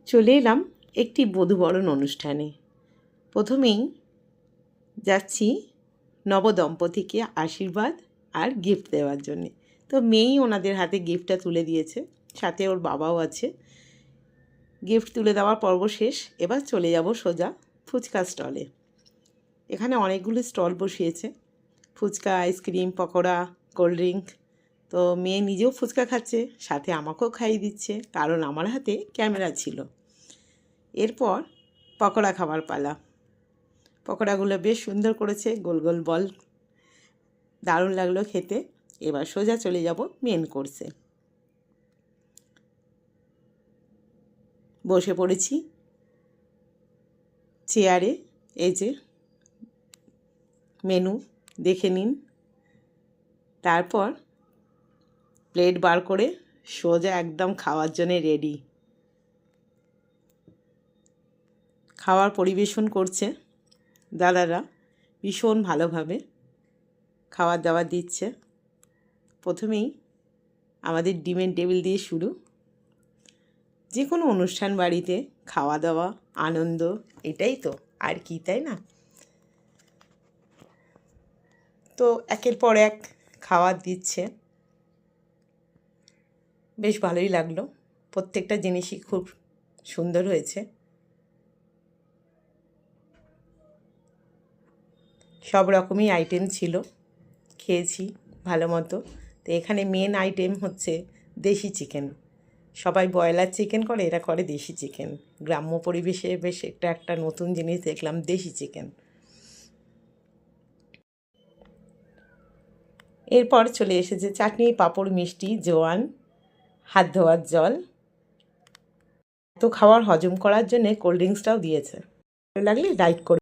চলে এলাম একটি বধূবরণ অনুষ্ঠানে। প্রথমেই যাচ্ছি নবদম্পতিকে আশীর্বাদ আর গিফট দেওয়ার জন্যে। তো মেয়েই ওনাদের হাতে গিফটটা তুলে দিয়েছে, সাথে ওর বাবাও আছে। গিফট তুলে দেওয়ার পর্ব শেষ। এবার চলে যাব সোজা ফুচকা স্টলে। এখানে অনেকগুলো স্টল বসিয়েছে, fuchka, ice cream, pakora, cold drink. তো মেয়ে নিজেও ফুচকা খাচ্ছে, সাথে আমাকেও খাইয়ে দিচ্ছে, কারণ আমার হাতে ক্যামেরা ছিল। এরপর পকোড়া খাবার পালা। পকোড়াগুলো বেশ সুন্দর করেছে, গোল গোল বল, দারুণ লাগলো খেতে। এবার সোজা চলে যাব মেন কোর্সে। বসে পড়েছি চেয়ারে। এই যে মেনু দেখে নিন। তারপর প্লেট বার করে সোজা একদম খাওয়ার জন্যে রেডি। খাওয়ার পরিবেশন করছে দাদারা, ভীষণ ভালোভাবে খাবার দাবার দিচ্ছে। প্রথমেই আমাদের ডিমের টেবিল দিয়ে শুরু। যে কোনো অনুষ্ঠান বাড়িতে খাওয়া দাওয়া, আনন্দ, এটাই তো, আর কি, তাই না? তো একের পর এক খাবার দিচ্ছে, বেশ ভালোই লাগলো। প্রত্যেকটা জিনিসই খুব সুন্দর হয়েছে। সব রকমই আইটেম ছিল, খেয়েছি ভালো মতো। তো এখানে মেন আইটেম হচ্ছে দেশি চিকেন। সবাই ব্রয়লার চিকেন করে, এরা করে দেশি চিকেন। গ্রাম্য পরিবেশে বেশ একটা নতুন জিনিস দেখলাম, দেশি চিকেন। এরপর চলে এসেছে চাটনি, পাঁপড়, মিষ্টি, জোয়ান, হাত ধোয়ার জল। তো খাবার হজম করার জন্যে কোল্ড ড্রিঙ্কসটাও দিয়েছে। ভালো লাগলে লাইক করে